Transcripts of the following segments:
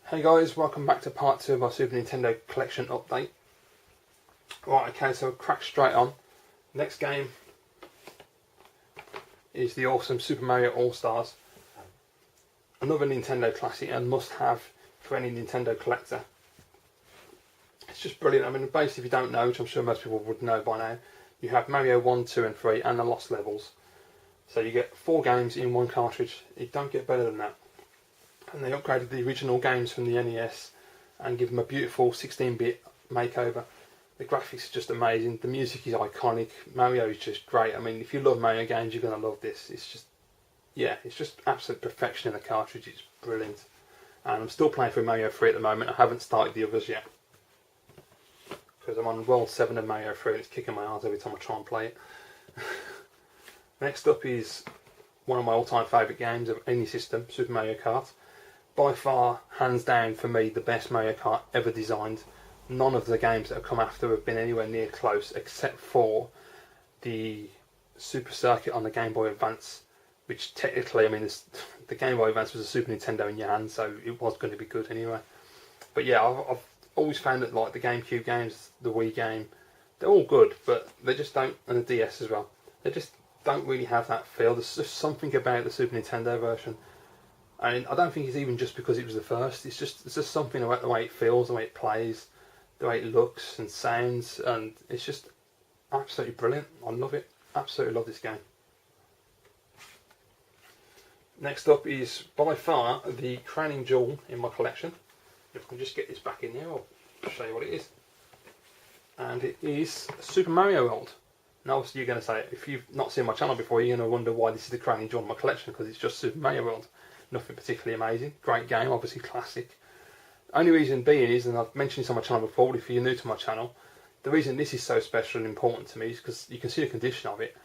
Hey guys, welcome back to part 2 of our Super Nintendo collection update. Right, okay, so we'll crack straight on. Next game is the awesome Super Mario All-Stars. Another Nintendo classic and must have for any Nintendo collector. It's just brilliant. I mean, basically, if you don't know, which I'm sure most people would know by now, you have Mario 1, 2 and 3 and the Lost levels. So you get 4 games in one cartridge. You don't get better than that. And they upgraded the original games from the NES and give them a beautiful 16-bit makeover. The graphics are just amazing. The music is iconic. Mario is just great. I mean, if you love Mario games, you're going to love this. It's just, yeah, it's just absolute perfection in the cartridge. It's brilliant. And I'm still playing through Mario 3 at the moment. I haven't started the others yet, because I'm on World 7 of Mario 3 and it's kicking my ass every time I try and play it. Next up is one of my all-time favourite games of any system, Super Mario Kart. By far, hands down for me, the best Mario Kart ever designed. None of the games that have come after have been anywhere near close, except for the Super Circuit on the Game Boy Advance, which technically, I mean, the Game Boy Advance was a Super Nintendo in your hand, so it was going to be good anyway. But yeah, I've always found that like the GameCube games, the Wii game, they're all good, but they just don't, and the DS as well, they just don't really have that feel. There's just something about the Super Nintendo version. And I don't think it's even just because it was the first. It's just something about the way it feels, the way it plays, the way it looks and sounds, and it's just absolutely brilliant. I love it. Absolutely love this game. Next up is by far the crowning jewel in my collection. If I can just get this back in here, I'll show you what it is. And it is Super Mario World. Now obviously you're going to say, if you've not seen my channel before, you're going to wonder why this is the crowning jewel in my collection, because it's just Super Mario World. Nothing particularly amazing. Great game, obviously classic. Only reason being is, and I've mentioned this on my channel before, but if you're new to my channel, the reason this is so special and important to me is because you can see the condition of it.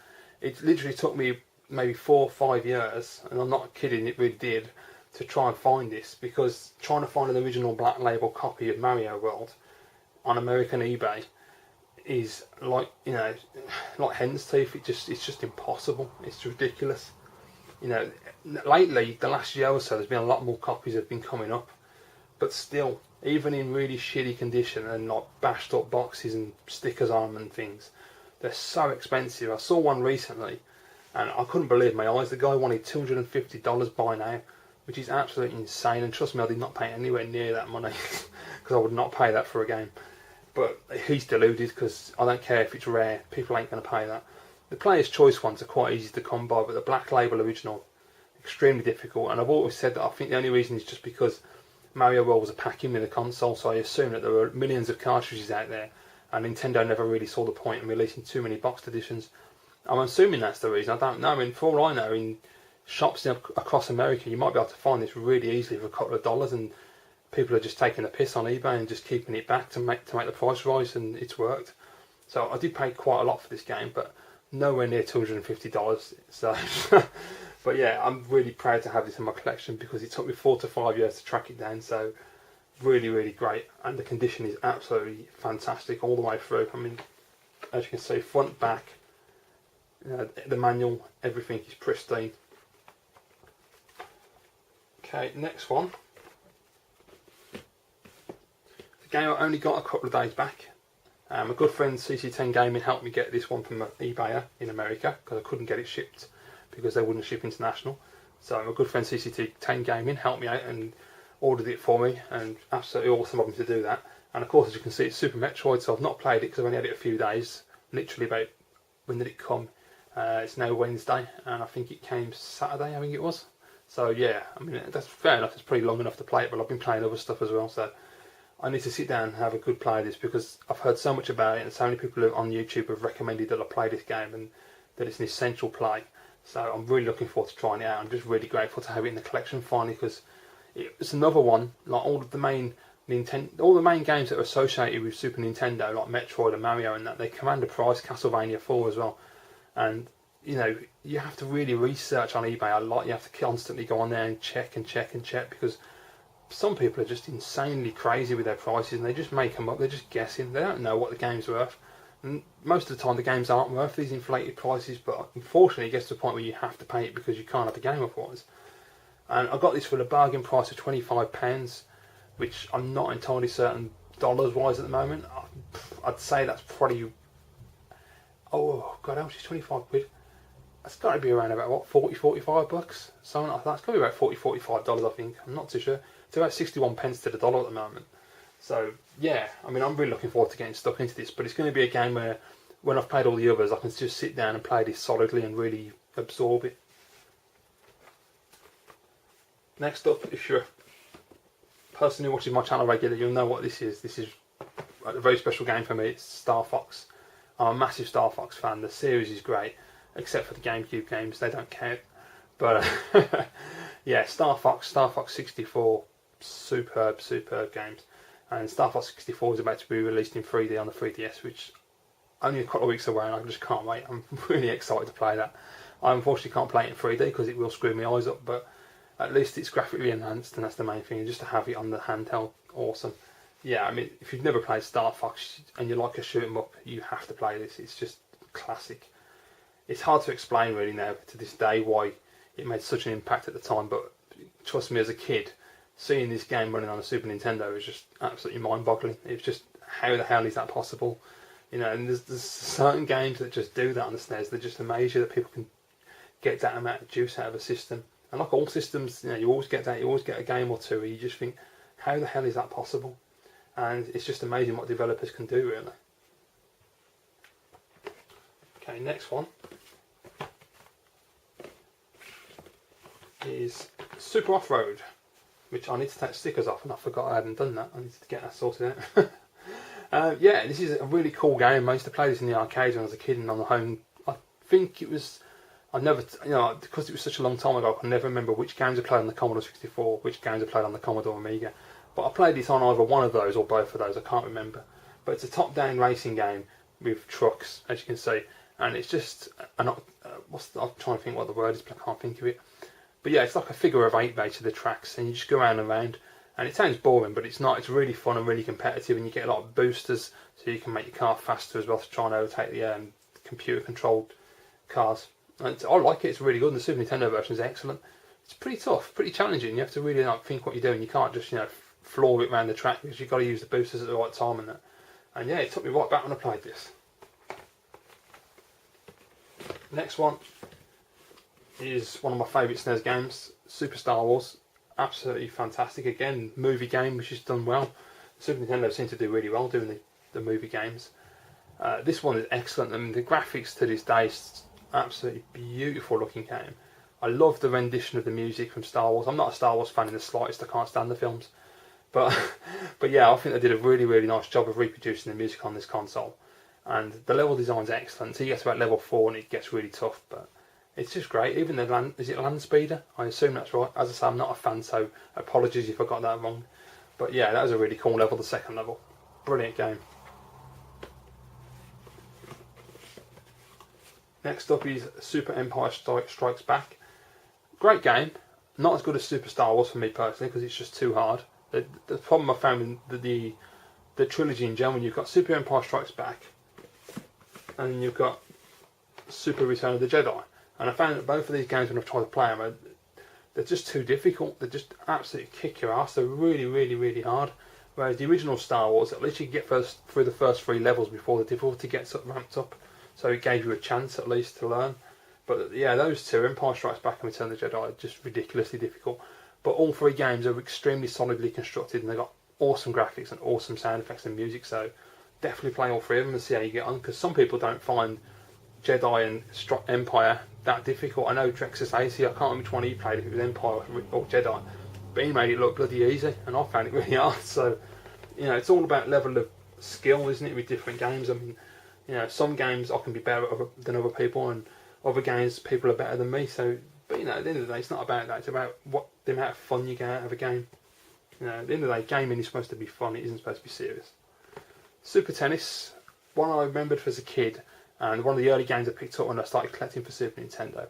It literally took me maybe 4 or 5 years, and I'm not kidding, it really did, to try and find this, because trying to find an original black label copy of Mario World on American eBay is like, you know, like hen's teeth. It's just impossible. It's ridiculous. You know, lately, the last year or so, there's been a lot more copies that have been coming up. But still, even in really shitty condition and like bashed up boxes and stickers on them and things, they're so expensive. I saw one recently and I couldn't believe my eyes. The guy wanted $250 by now, which is absolutely insane. And trust me, I did not pay anywhere near that money, because I would not pay that for a game. But he's deluded, because I don't care if it's rare, people ain't going to pay that. The Player's Choice ones are quite easy to come by, but the Black Label original, extremely difficult. And I've always said that I think the only reason is just because Mario World was a pack-in with a console, so I assume that there were millions of cartridges out there, and Nintendo never really saw the point in releasing too many boxed editions. I'm assuming that's the reason. I don't know. I mean, for all I know, in shops across America, you might be able to find this really easily for a couple of dollars, and people are just taking the piss on eBay and just keeping it back to make the price rise, and it's worked. So I did pay quite a lot for this game, but nowhere near $250. So, but yeah, I'm really proud to have this in my collection, because it took me 4 to 5 years to track it down. So, really, really great, and the condition is absolutely fantastic all the way through. I mean, as you can see, front, back, the manual, everything is pristine. Okay, next one. The game I only got a couple of days back. My good friend CC10 Gaming helped me get this one from an eBayer in America, because I couldn't get it shipped because they wouldn't ship international. So my good friend CC10 Gaming helped me out and ordered it for me, and absolutely awesome of him to do that. And of course, as you can see, it's Super Metroid, so I've not played it because I've only had it a few days. Literally about, when did it come? It's now Wednesday, and I think it came Saturday, I think it was. So yeah, I mean, that's fair enough. It's pretty long enough to play it, but I've been playing other stuff as well, so I need to sit down and have a good play of this, because I've heard so much about it, and so many people on YouTube have recommended that I play this game and that it's an essential play. So I'm really looking forward to trying it out. I'm just really grateful to have it in the collection finally, because it's another one, like all of the main all the main games that are associated with Super Nintendo, like Metroid and Mario and that, they command a price. Castlevania 4 as well. And you know, you have to really research on eBay a lot. You have to constantly go on there and check and check and check, because some people are just insanely crazy with their prices, and they just make them up. They're just guessing. They don't know what the game's worth. And most of the time the games aren't worth these inflated prices, but unfortunately it gets to the point where you have to pay it because you can't have the game otherwise. And I got this for the bargain price of £25, which I'm not entirely certain dollars wise at the moment. I'd say that's probably, oh god, how much is 25 quid? That's got to be around about what, 45 bucks, something like that. It's got to be about $45 I think. I'm not too sure. It's about 61 pence to the dollar at the moment. So yeah, I mean, I'm really looking forward to getting stuck into this, but it's going to be a game where when I've played all the others, I can just sit down and play this solidly and really absorb it. Next up, if you're a person who watches my channel regularly, you'll know what this is. This is a very special game for me. It's Star Fox. I'm a massive Star Fox fan. The series is great, except for the GameCube games. They don't count. But yeah, Star Fox 64, superb games. And Star Fox 64 is about to be released in 3D on the 3DS, which only a couple of weeks away, and I just can't wait. I'm really excited to play that. I unfortunately can't play it in 3D because it will screw my eyes up, but at least it's graphically enhanced, and that's the main thing. And just to have it on the handheld, awesome. Yeah, I mean, if you've never played Star Fox and you like a shoot 'em up, you have to play this. It's just classic. It's hard to explain really now to this day why it made such an impact at the time, but trust me, as a kid, seeing this game running on a Super Nintendo was just absolutely mind-boggling. It was just, how the hell is that possible? You know, and there's certain games that just do that on the SNES. They just amaze you that people can get that amount of juice out of a system. And like all systems, you know, you always get that. You always get a game or two where you just think, how the hell is that possible? And it's just amazing what developers can do, really. Okay, next one is Super Off-Road, which I need to take stickers off, and I forgot I hadn't done that. I need to get that sorted out. Yeah, this is a really cool game. I used to play this in the arcades when I was a kid and on the home. I think it was, I never, you know, because it was such a long time ago, I can never remember which games I played on the Commodore 64, which games I played on the Commodore Amiga. But I played this on either one of those or both of those, I can't remember. But it's a top-down racing game with trucks, as you can see. And it's just, I'm trying to think what the word is, but I can't think of it. But yeah, it's like a figure of 8 basically, the tracks, and you just go around and around. And it sounds boring, but it's not. It's really fun and really competitive, and you get a lot of boosters, so you can make your car faster as well to try and overtake the computer-controlled cars. And I like it. It's really good, and the Super Nintendo version is excellent. It's pretty tough, pretty challenging. You have to really think what you're doing. You can't just, you know, floor it around the track, because you've got to use the boosters at the right time and that. And yeah, it took me right back when I played this. Next one is one of my favourite SNES games, Super Star Wars. Absolutely fantastic. Again, movie game which is done well. Super Nintendo seem to do really well doing the movie games. This one is excellent. I mean, the graphics to this day is absolutely beautiful looking game. I love the rendition of the music from Star Wars. I'm not a Star Wars fan in the slightest. I can't stand the films. But yeah, I think they did a really nice job of reproducing the music on this console. And the level design's excellent. So you get to about level 4 and it gets really tough, but it's just great. Even the is it Land Speeder? I assume that's right. As I say, I'm not a fan, so apologies if I got that wrong. But yeah, that was a really cool level, the second level. Brilliant game. Next up is Super Empire Strikes Back. Great game. Not as good as Super Star Wars for me personally, because it's just too hard. The problem I found in the trilogy in general, you've got Super Empire Strikes Back, and you've got Super Return of the Jedi. And I found that both of these games, when I've tried to play them, they're just too difficult. They just absolutely kick your ass. They're really hard. Whereas the original Star Wars, at least you can get through the first 3 levels before the difficulty gets ramped up. So it gave you a chance at least to learn. But yeah, those two, Empire Strikes Back and Return of the Jedi, are just ridiculously difficult. But all 3 games are extremely solidly constructed, and they've got awesome graphics and awesome sound effects and music. So definitely play all 3 of them and see how you get on. Because some people don't find Jedi and Empire that difficult. I know Drexus AC, I can't remember which one he played, if it was Empire or Jedi, but he made it look bloody easy, and I found it really hard. So, you know, it's all about level of skill, isn't it, with different games? I mean, you know, some games I can be better than other people, and other games people are better than me. So, but you know, at the end of the day, it's not about that. It's about the amount of fun you get out of a game. You know, at the end of the day, gaming is supposed to be fun. It isn't supposed to be serious. Super Tennis, one I remembered as a kid, and one of the early games I picked up when I started collecting for Super Nintendo,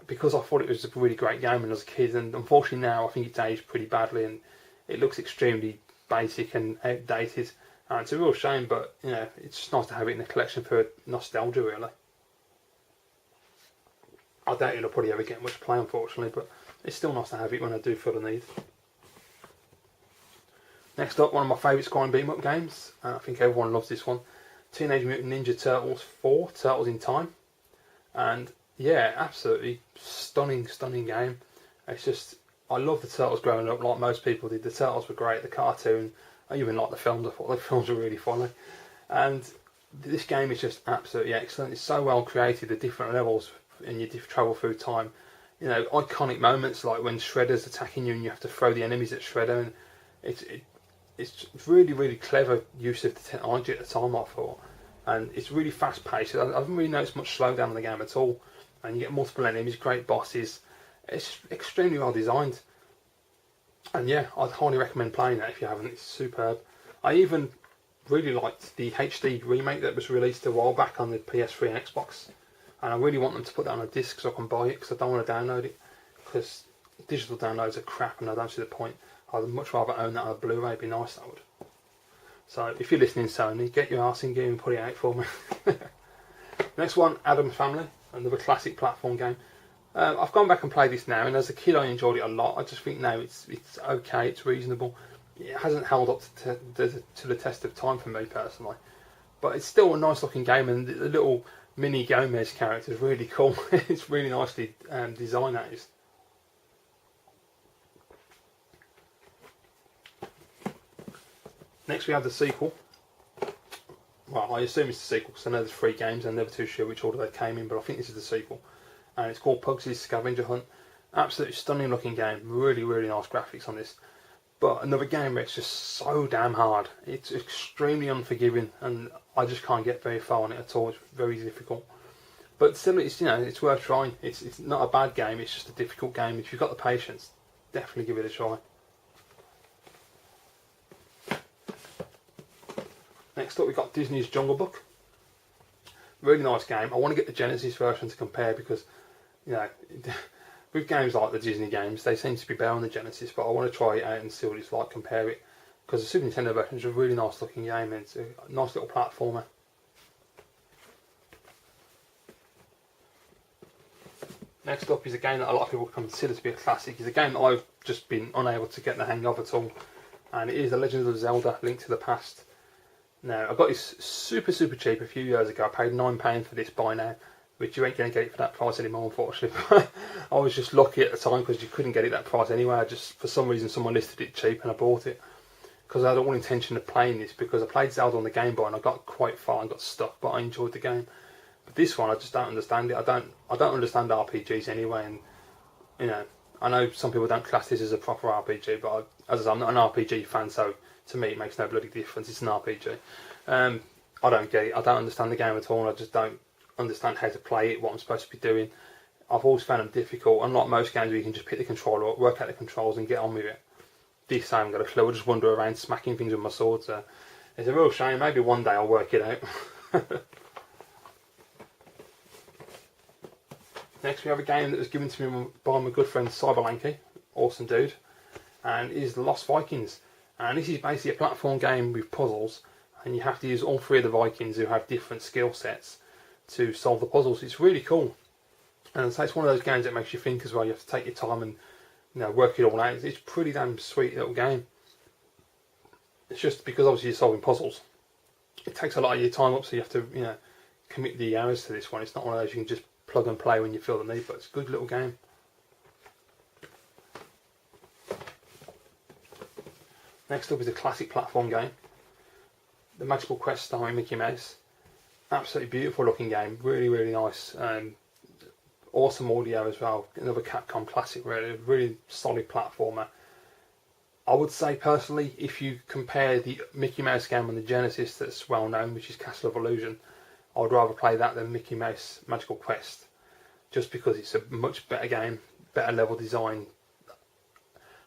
because I thought it was a really great game when I was a kid. And unfortunately now I think it's aged pretty badly, and it looks extremely basic and outdated. And it's a real shame, but you know, it's just nice to have it in the collection for nostalgia, really. I doubt it'll probably ever get much play, unfortunately, but it's still nice to have it when I do feel the need. Next up, one of my favourite crime beat 'em up games. I think everyone loves this one. Teenage Mutant Ninja Turtles 4, Turtles in Time. And yeah, absolutely stunning game. It's just, I love the Turtles growing up like most people did. The Turtles were great, the cartoon, I even like the films. I thought the films were really funny. And this game is just absolutely excellent. It's so well created, the different levels and you travel through time. You know, iconic moments like when Shredder's attacking you and you have to throw the enemies at Shredder. And it's really clever use of the technology at the time, I thought. And it's really fast paced. I haven't really noticed much slowdown in the game at all. And you get multiple enemies, great bosses. It's extremely well designed. And yeah, I'd highly recommend playing that if you haven't. It's superb. I even really liked the HD remake that was released a while back on the PS3 and Xbox. And I really want them to put that on a disc so I can buy it, because I don't want to download it. Because digital downloads are crap and I don't see the point. I'd much rather own that on a Blu-ray, it'd be nice, that would. So if you're listening, Sony, get your arse in gear and put it out for me. Next one, Addams Family, another classic platform game. I've gone back and played this now, and as a kid I enjoyed it a lot. I just think now it's okay, it's reasonable. It hasn't held up to the test of time for me personally, but it's still a nice looking game, and the little mini Gomez character is really cool. It's really nicely designed, that is. Next we have the sequel. Well, I assume it's the sequel because I know there's 3 games and I'm never too sure which order they came in, but I think this is the sequel. And it's called Pugsley's Scavenger Hunt. Absolutely stunning looking game. Really nice graphics on this. But another game where it's just so damn hard. It's extremely unforgiving and I just can't get very far on it at all. It's very difficult. But still, it's, you know, it's worth trying. It's not a bad game, it's just a difficult game. If you've got the patience, definitely give it a try. Next up we've got Disney's Jungle Book. Really nice game. I want to get the Genesis version to compare because, you know, with games like the Disney games, they seem to be better on the Genesis, but I want to try it out and see what it's like, compare it. Because the Super Nintendo version is a really nice looking game and it's a nice little platformer. Next up is a game that a lot of people consider to be a classic. It's a game that I've just been unable to get the hang of at all. And it is The Legend of Zelda: Link to the Past. Now, I got this super cheap a few years ago. I paid £9 for this by now, which you ain't going to get it for that price anymore, unfortunately. I was just lucky at the time because you couldn't get it that price anyway. For some reason, someone listed it cheap and I bought it. Because I had all intention of playing this, because I played Zelda on the Game Boy and I got quite far and got stuck, but I enjoyed the game. But this one, I just don't understand it. I don't understand RPGs anyway, and you know, I know some people don't class this as a proper RPG, but as I say, I'm not an RPG fan, so to me it makes no bloody difference. It's an RPG. I don't get it. I don't understand the game at all. I just don't understand how to play it, what I'm supposed to be doing. I've always found them difficult. Unlike most games where you can just pick the controller up, work out the controls and get on with it. This I haven't got a clue. I just wander around smacking things with my sword. So it's a real shame. Maybe one day I'll work it out. Next we have a game that was given to me by my good friend Cyberlanky, awesome dude, and it is the Lost Vikings. And this is basically a platform game with puzzles, and you have to use all 3 of the Vikings who have different skill sets to solve the puzzles. It's really cool, and so it's one of those games that makes you think as well. You have to take your time and, you know, work it all out. It's a pretty damn sweet little game. It's just because obviously you're solving puzzles, it takes a lot of your time up, so you have to, you know, commit the hours to this one. It's not one of those you can just plug and play when you feel the need, but it's a good little game. Next up is a classic platform game, The Magical Quest starring Mickey Mouse. Absolutely beautiful looking game, really nice. Awesome audio as well. Another Capcom classic, really solid platformer. I would say personally, if you compare the Mickey Mouse game on the Genesis that's well known, which is Castle of Illusion, I would rather play that than Mickey Mouse Magical Quest, just because it's a much better game, better level design.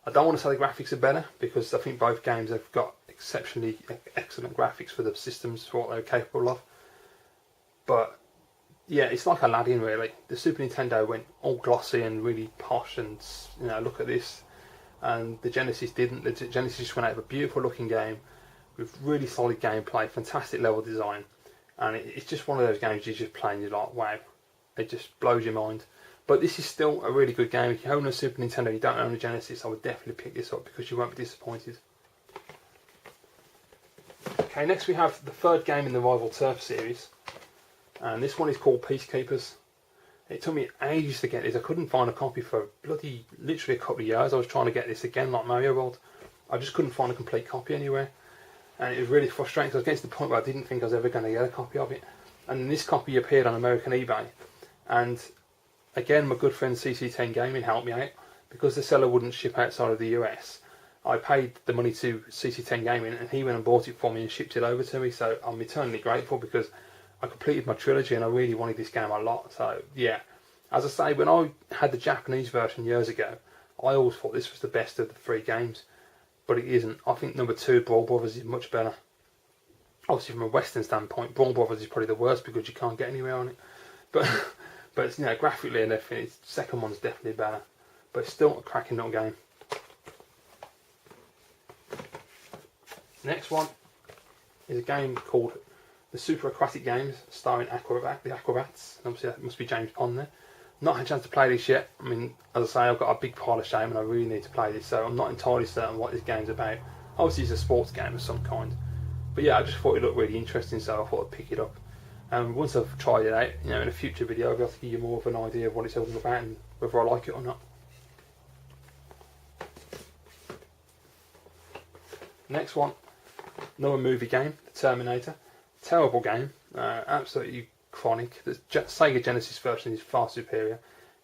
I don't want to say the graphics are better, because I think both games have got exceptionally excellent graphics for the systems, for what they're capable of. But yeah, it's like Aladdin really. The Super Nintendo went all glossy and really posh and, you know, look at this. And the Genesis didn't. The Genesis just went out of a beautiful looking game with really solid gameplay, fantastic level design. And it's just one of those games you just play and you're like, wow, it just blows your mind. But this is still a really good game. If you own a Super Nintendo and you don't own a Genesis, I would definitely pick this up because you won't be disappointed. Okay, next we have the third game in the Rival Turf series, and this one is called Peacekeepers. It took me ages to get this. I couldn't find a copy for bloody literally a couple of years. I was trying to get this again, like Mario World. I just couldn't find a complete copy anywhere, and it was really frustrating because I was getting to the point where I didn't think I was ever going to get a copy of it. And this copy appeared on American eBay, and again my good friend CC10 Gaming helped me out because the seller wouldn't ship outside of the US. I paid the money to CC10 Gaming and he went and bought it for me and shipped it over to me, so I'm eternally grateful because I completed my trilogy and I really wanted this game a lot. So yeah, as I say, when I had the Japanese version years ago, I always thought this was the best of the 3 games, but it isn't. I think number 2, Brawl Brothers, is much better. Obviously from a Western standpoint, Brawl Brothers is probably the worst because you can't get anywhere on it, but it's, you know, graphically and everything, the second one's definitely better, but it's still a cracking little game. Next one is a game called the Super Aquatic Games, starring the Aquabats. Obviously that must be James Pond there. Not had a chance to play this yet. I mean, as I say, I've got a big pile of shame and I really need to play this, so I'm not entirely certain what this game's about. Obviously it's a sports game of some kind, but yeah, I just thought it looked really interesting, so I thought I'd pick it up. And once I've tried it out, you know, in a future video I'll be able to give you more of an idea of what it's all about and whether I like it or not. Next one, another movie game, The Terminator. Terrible game, absolutely chronic. The Sega Genesis version is far superior,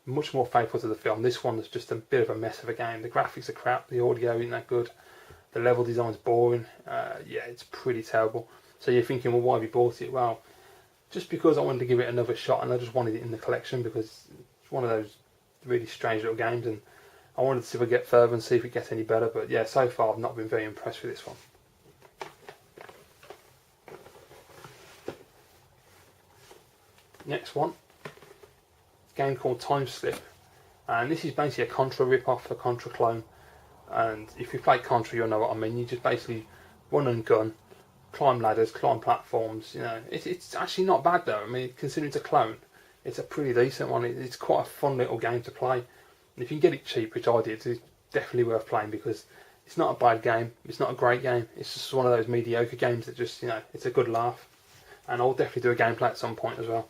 much more faithful to the film. This one is just a bit of a mess of a game. The graphics are crap, the audio isn't that good, the level design's boring. Yeah, it's pretty terrible. So you're thinking, well, why have you bought it? Well, just because I wanted to give it another shot and I just wanted it in the collection because it's one of those really strange little games and I wanted to see if I get further and see if it gets any better. But yeah, so far I've not been very impressed with this one. Next one, a game called Time Slip, and this is basically a Contra rip-off, a Contra clone. And if you play Contra, you'll know what I mean. You just basically run and gun, climb ladders, climb platforms. You know, it's actually not bad though. I mean, considering it's a clone, it's a pretty decent one. It's quite a fun little game to play. And if you can get it cheap, which I did, it's definitely worth playing because it's not a bad game. It's not a great game. It's just one of those mediocre games that just, you know, it's a good laugh. And I'll definitely do a gameplay at some point as well.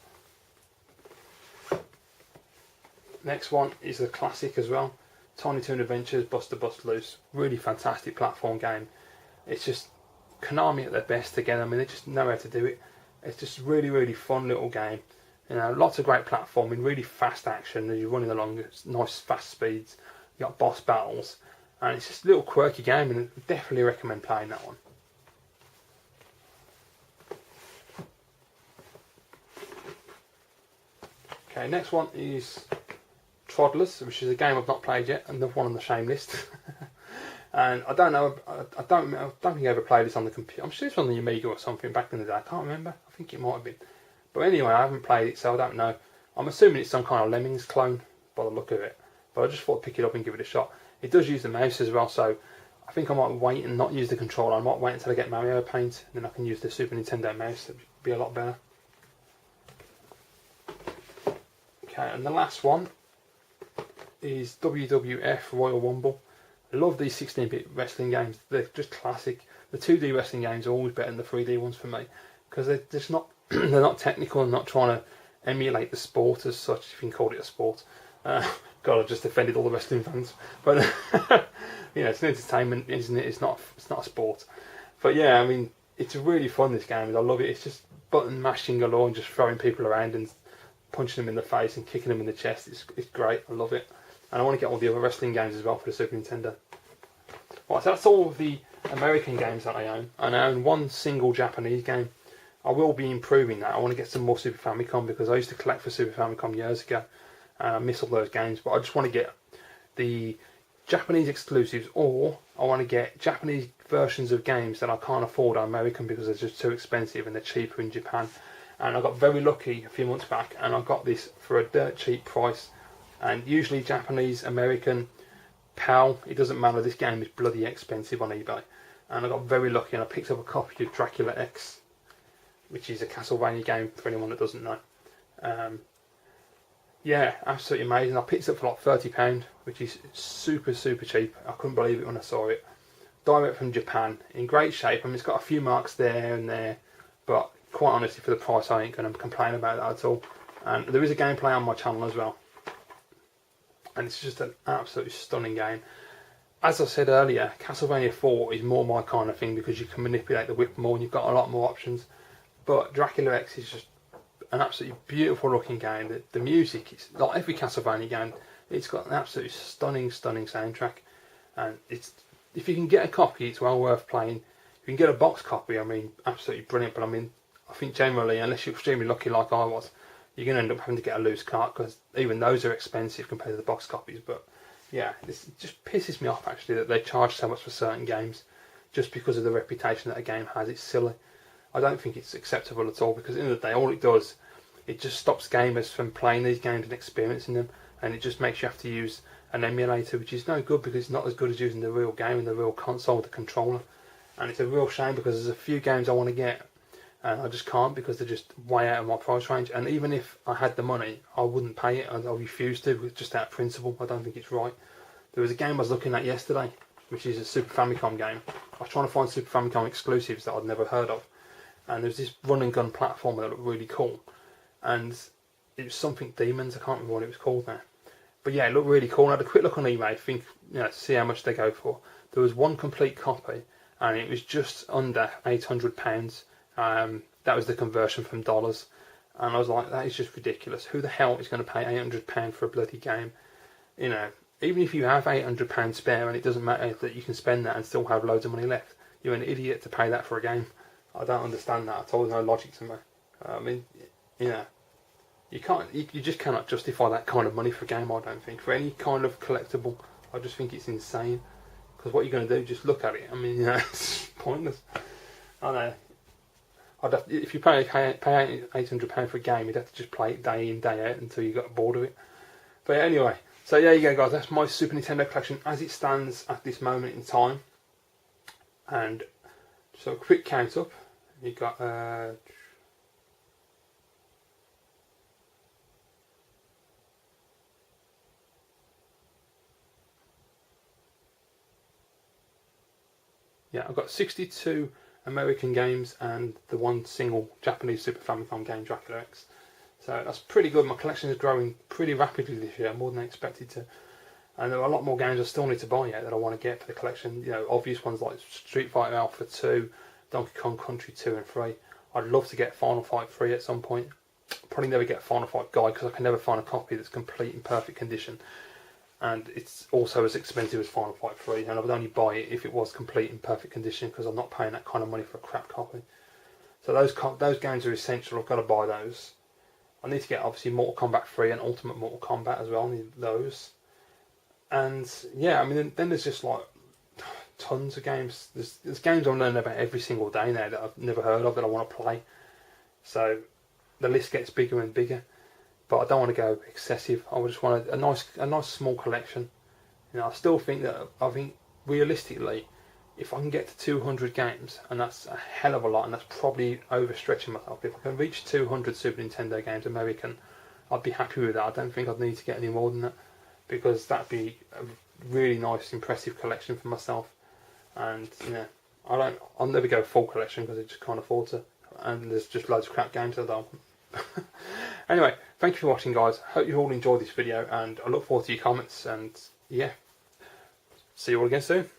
Next one is a classic as well, Tiny Toon Adventures Buster Bust Loose. Really fantastic platform game. It's just Konami at their best again. I mean, they just know how to do it. It's just really, really fun little game. You know, lots of great platforming, really fast action as you're running along, nice fast speeds. You got boss battles, and it's just a little quirky game, and I definitely recommend playing that one. Okay, next one is Toddlers, which is a game I've not played yet, another one on the shame list. And I don't know, I don't think I ever played this on the computer. I'm sure it's on the Amiga or something back in the day. I can't remember. I think it might have been. But anyway, I haven't played it, so I don't know. I'm assuming it's some kind of Lemmings clone by the look of it. But I just thought I'd pick it up and give it a shot. It does use the mouse as well, so I think I might wait and not use the controller. I might wait until I get Mario Paint, and then I can use the Super Nintendo mouse. It'd be a lot better. Okay, and the last one is WWF Royal Rumble. I love these 16-bit wrestling games. They're just classic. The 2D wrestling games are always better than the 3D ones for me because they're just not they're not technical and not trying to emulate the sport as such, if you can call it a sport. God, I just offended all the wrestling fans. But you know, it's an entertainment, isn't it? It's not a sport. But yeah, I mean, it's really fun, this game. I love it. It's just button mashing galore and just throwing people around and punching them in the face and kicking them in the chest. It's great. I love it. And I want to get all the other wrestling games as well for the Super Nintendo. Right, so that's all of the American games that I own. And I own one single Japanese game. I will be improving that. I want to get some more Super Famicom because I used to collect for Super Famicom years ago. And I miss all those games. But I just want to get the Japanese exclusives, or I want to get Japanese versions of games that I can't afford on American because they're just too expensive and they're cheaper in Japan. And I got very lucky a few months back and I got this for a dirt cheap price. And usually Japanese, American, PAL, it doesn't matter, this game is bloody expensive on eBay. And I got very lucky and I picked up a copy of Dracula X, which is a Castlevania game for anyone that doesn't know. Yeah, absolutely amazing. I picked it up for like £30, which is super cheap. I couldn't believe it when I saw it. direct from Japan, in great shape. I mean, it's got a few marks there and there, but quite honestly, for the price, I ain't going to complain about that at all. And there is a gameplay on my channel as well, and it's just an absolutely stunning game. As I said earlier, Castlevania 4 is more my kind of thing because you can manipulate the whip more and you've got a lot more options. But Dracula X is just an absolutely beautiful looking game. The music is like every Castlevania game. It's got an absolutely stunning soundtrack, and it's, if you can get a copy, it's well worth playing. If you can get a box copy, I mean, absolutely brilliant. But I mean, I think generally, unless you're extremely lucky like I was, you're going to end up having to get a loose cart because even those are expensive compared to the box copies. But yeah, this just pisses me off actually that they charge so much for certain games just because of the reputation that a game has. It's silly. I don't think it's acceptable at all, because at the end of the day, all it does, it just stops gamers from playing these games and experiencing them, and it just makes you have to use an emulator, which is no good because it's not as good as using the real game and the real console with the controller. And it's a real shame because there's a few games I want to get and I just can't because they're just way out of my price range. And even if I had the money, I wouldn't pay it. I refuse to, just out of principle. I don't think it's right. There was a game I was looking at yesterday, which is a Super Famicom game. I was trying to find Super Famicom exclusives that I'd never heard of, and there's this run and gun platformer that looked really cool, and it was something Demons. I can't remember what it was called now, but yeah, it looked really cool. I had a quick look on eBay, to see how much they go for. There was one complete copy, and it was just under £800. That was the conversion from dollars, and I was like, that is just ridiculous. Who the hell is going to pay £800 for a bloody game? You know, even if you have £800 spare, and it doesn't matter that you can spend that and still have loads of money left, you're an idiot to pay that for a game. I don't understand that at all. There's no logic to me. I mean, you know, you just cannot justify that kind of money for a game. I don't think for any kind of collectible. I just think it's insane. Because what you're going to do, just look at it. I mean, you know, it's pointless. I know. If you pay £800 for a game, you'd have to just play it day in, day out until you got bored of it. But yeah, anyway, so there you go, guys. That's my Super Nintendo collection as it stands at this moment in time. And so a quick count up. You got I've got 62 American games and the one single Japanese Super Famicom game, Dracula X. So that's pretty good. My collection is growing pretty rapidly this year, more than I expected to. And there are a lot more games I still need to buy yet that I want to get for the collection. You know, obvious ones like Street Fighter Alpha 2, Donkey Kong Country 2 and 3. I'd love to get Final Fight 3 at some point. Probably never get Final Fight Guide because I can never find a copy that's complete in perfect condition. And it's also as expensive as Final Fight 3, and I would only buy it if it was complete in perfect condition because I'm not paying that kind of money for a crap copy. So those games are essential. I've got to buy those. I need to get obviously Mortal Kombat 3 and Ultimate Mortal Kombat as well. I need those. And yeah, I mean, then there's just like tons of games. There's games I'm learning about every single day now that I've never heard of that I want to play. So the list gets bigger and bigger. But I don't want to go excessive. I just want a nice small collection. You know, I still think that realistically, if I can get to 200 games, and that's a hell of a lot, and that's probably overstretching myself. If I can reach 200 Super Nintendo games American, I'd be happy with that. I don't think I'd need to get any more than that, because that'd be a really nice, impressive collection for myself. And you know, I'll never go full collection because I just can't afford to. And there's just loads of crap games that I don't. Anyway, thank you for watching, guys. Hope you all enjoyed this video, and I look forward to your comments, and yeah, see you all again soon.